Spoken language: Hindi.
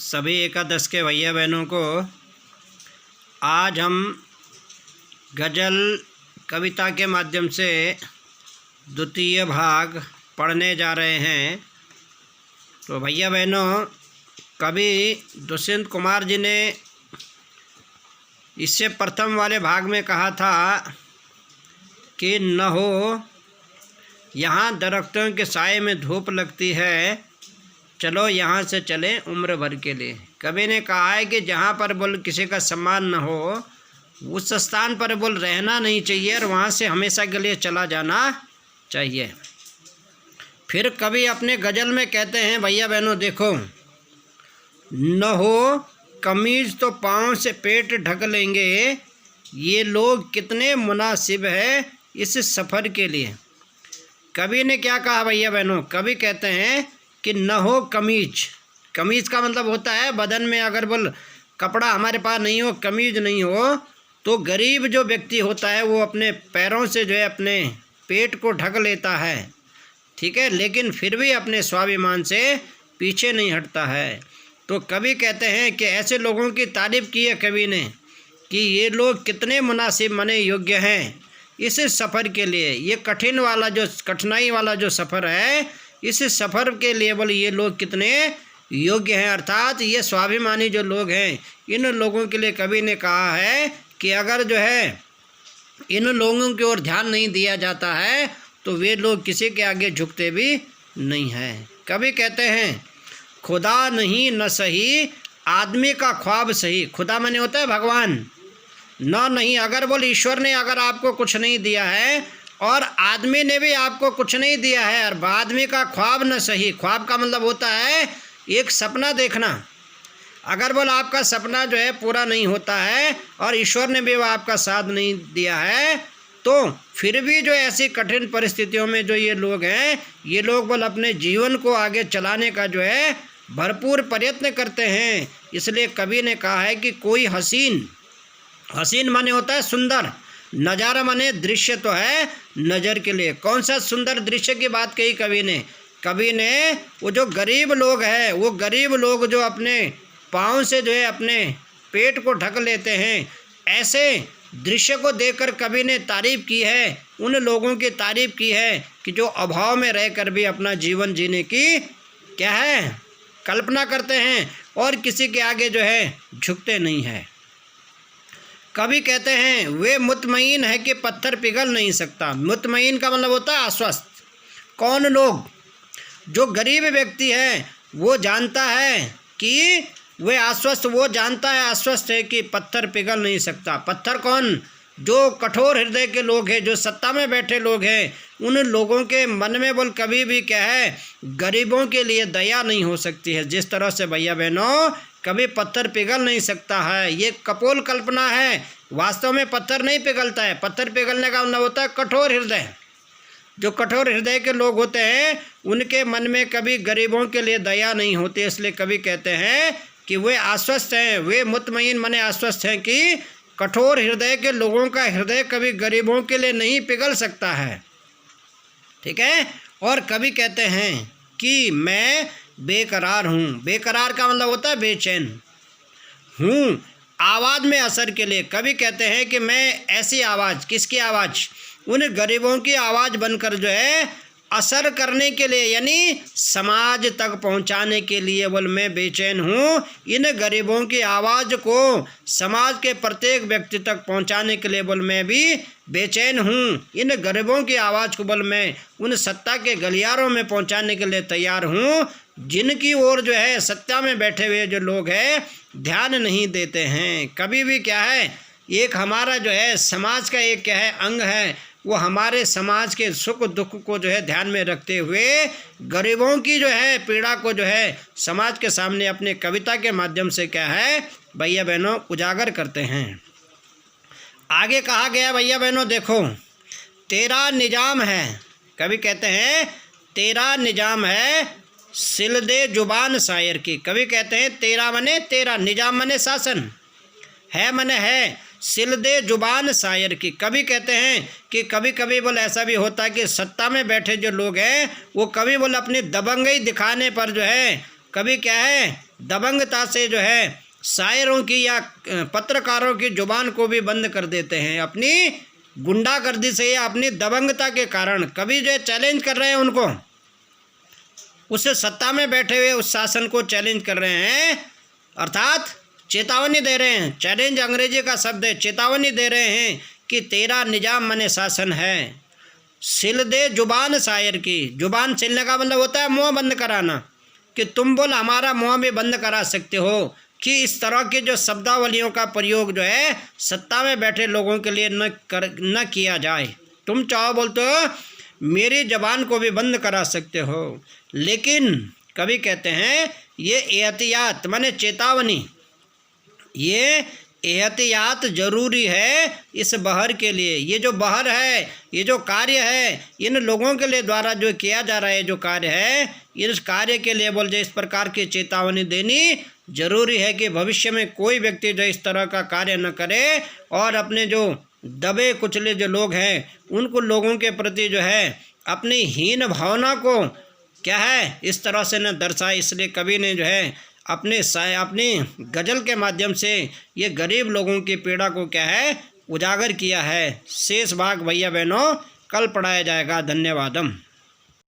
सभी एकादश के भैया बहनों को आज हम गज़ल कविता के माध्यम से द्वितीय भाग पढ़ने जा रहे हैं। तो भैया बहनों, कवि दुष्यंत कुमार जी ने इससे प्रथम वाले भाग में कहा था कि न हो यहाँ दरख्तों के साए में धूप लगती है, चलो यहाँ से चलें उम्र भर के लिए। कवि ने कहा है कि जहाँ पर बोल किसी का सम्मान न हो, उस स्थान पर बोल रहना नहीं चाहिए और वहाँ से हमेशा के लिए चला जाना चाहिए। फिर कवि अपने गज़ल में कहते हैं, भैया बहनों देखो, न हो कमीज तो पाँव से पेट ढक लेंगे, ये लोग कितने मुनासिब है इस सफ़र के लिए। कवि ने क्या कहा भैया बहनों? कवि कहते हैं कि न हो कमीज। कमीज का मतलब होता है बदन में अगर बोल कपड़ा हमारे पास नहीं हो, कमीज नहीं हो, तो गरीब जो व्यक्ति होता है वो अपने पैरों से जो है अपने पेट को ढक लेता है, ठीक है, लेकिन फिर भी अपने स्वाभिमान से पीछे नहीं हटता है। तो कवि कहते हैं कि ऐसे लोगों की तारीफ़ की है कवि ने कि ये लोग कितने मुनासिब माने योग्य हैं इस सफ़र के लिए। ये कठिनाई वाला जो सफ़र है, इस सफ़र के लिए बोले ये लोग कितने योग्य हैं, अर्थात ये स्वाभिमानी जो लोग हैं, इन लोगों के लिए कवि ने कहा है कि अगर जो है इन लोगों की ओर ध्यान नहीं दिया जाता है तो वे लोग किसी के आगे झुकते भी नहीं हैं। कवि कहते हैं खुदा नहीं न सही आदमी का ख्वाब सही। खुदा माने होता है भगवान, नहीं अगर बोल ईश्वर ने अगर आपको कुछ नहीं दिया है और आदमी ने भी आपको कुछ नहीं दिया है, और आदमी का ख्वाब न सही। ख्वाब का मतलब होता है एक सपना देखना। अगर बोल आपका सपना जो है पूरा नहीं होता है और ईश्वर ने भी वो आपका साथ नहीं दिया है, तो फिर भी जो ऐसी कठिन परिस्थितियों में जो ये लोग हैं, ये लोग बोल अपने जीवन को आगे चलाने का जो है भरपूर प्रयत्न करते हैं। इसलिए कवि ने कहा है कि कोई हसीन माने होता है सुंदर, नज़ारा माने दृश्य तो है नज़र के लिए। कौन सा सुंदर दृश्य की बात कही कवि ने? कवि ने वो जो गरीब लोग हैं, वो गरीब लोग जो अपने पाँव से जो है अपने पेट को ढक लेते हैं, ऐसे दृश्य को देखकर कवि ने तारीफ़ की है, उन लोगों की तारीफ़ की है कि जो अभाव में रहकर भी अपना जीवन जीने की क्या है कल्पना करते हैं और किसी के आगे जो है झुकते नहीं हैं। कवि कहते हैं वे मुतमईन है कि पत्थर पिघल नहीं सकता। मुतमईन का मतलब होता है आश्वस्त। कौन लोग? जो गरीब व्यक्ति है वो जानता है कि वे आश्वस्त, वो जानता है आश्वस्त है कि पत्थर पिघल नहीं सकता। पत्थर कौन? जो कठोर हृदय के लोग हैं, जो सत्ता में बैठे लोग हैं, उन लोगों के मन में बोल कभी भी क्या है गरीबों के लिए दया नहीं हो सकती है। जिस तरह से भैया बहनों कभी पत्थर पिघल नहीं सकता है, ये कपोल कल्पना है। वास्तव में पत्थर नहीं पिघलता है। पत्थर पिघलने का मतलब होता है कठोर हृदय। जो कठोर हृदय के लोग होते हैं उनके मन में कभी गरीबों के लिए दया नहीं होती। इसलिए कभी कहते हैं कि वे आश्वस्त हैं, वे मुतमईन माने आश्वस्त हैं कि कठोर हृदय के लोगों का हृदय कभी गरीबों के लिए नहीं पिघल सकता है, ठीक है। और कभी कहते हैं कि मैं बेकरार हूँ। बेकरार का मतलब होता है बेचैन हूँ आवाज़ में असर के लिए। कभी कहते हैं कि मैं ऐसी आवाज़, किसकी आवाज़? उन गरीबों की आवाज़ बनकर जो है असर करने के लिए, यानी समाज तक पहुंचाने के लिए बोल मैं बेचैन हूँ। इन गरीबों की आवाज़ को समाज के प्रत्येक व्यक्ति तक पहुंचाने के लिए बोल मैं भी बेचैन हूँ। इन गरीबों की आवाज़ को बोल मैं उन सत्ता के गलियारों में पहुंचाने के लिए तैयार हूँ, जिनकी ओर जो है सत्ता में बैठे हुए जो लोग हैं ध्यान नहीं देते हैं। कभी भी क्या है एक हमारा जो है समाज का एक क्या है अंग है, वो हमारे समाज के सुख दुख को जो है ध्यान में रखते हुए गरीबों की जो है पीड़ा को जो है समाज के सामने अपने कविता के माध्यम से क्या है भैया बहनों उजागर करते हैं। आगे कहा गया भैया बहनों देखो, तेरा निजाम है। कवि कहते हैं तेरा निजाम है सिलदे जुबान शायर की। कवि कहते हैं तेरा मने तेरा, निजाम मने शासन, है मने है, सिलदे जुबान शायर की। कभी कहते हैं कि कभी कभी बोल ऐसा भी होता है कि सत्ता में बैठे जो लोग हैं वो कभी बोल अपनी दबंगई दिखाने पर जो है कभी क्या है दबंगता से जो है शायरों की या पत्रकारों की जुबान को भी बंद कर देते हैं अपनी गुंडागर्दी से या अपनी दबंगता के कारण। कभी जो है चैलेंज कर रहे हैं उनको, उस सत्ता में बैठे हुए उस शासन को चैलेंज कर रहे हैं, अर्थात चेतावनी दे रहे हैं। चैलेंज अंग्रेजी का शब्द है, चेतावनी दे रहे हैं कि तेरा निजाम मने शासन है, सिल दे जुबान शायर की। जुबान सिलने का मतलब होता है मुँह बंद कराना, कि तुम बोल हमारा मुँह भी बंद करा सकते हो, कि इस तरह के जो शब्दावलियों का प्रयोग जो है सत्ता में बैठे लोगों के लिए न किया जाए। तुम चाहो बोल तो मेरी ज़बान को भी बंद करा सकते हो, लेकिन कभी कहते हैं ये एहतियात माने चेतावनी, ये एहतियात ज़रूरी है इस बहर के लिए। ये जो बहर है, ये जो कार्य है, इन लोगों के लिए द्वारा जो किया जा रहा है जो कार्य है, इस कार्य के लिए बोल जो इस प्रकार की चेतावनी देनी जरूरी है कि भविष्य में कोई व्यक्ति जो इस तरह का कार्य न करे और अपने जो दबे कुचले जो लोग हैं उनको लोगों के प्रति जो है अपनी हीन भावना को क्या है इस तरह से न दर्शाए। इसलिए कवि ने जो है अपनी गज़ल के माध्यम से ये गरीब लोगों की पीड़ा को क्या है उजागर किया है। शेष भाग भैया बहनों कल पढ़ाया जाएगा। धन्यवादम।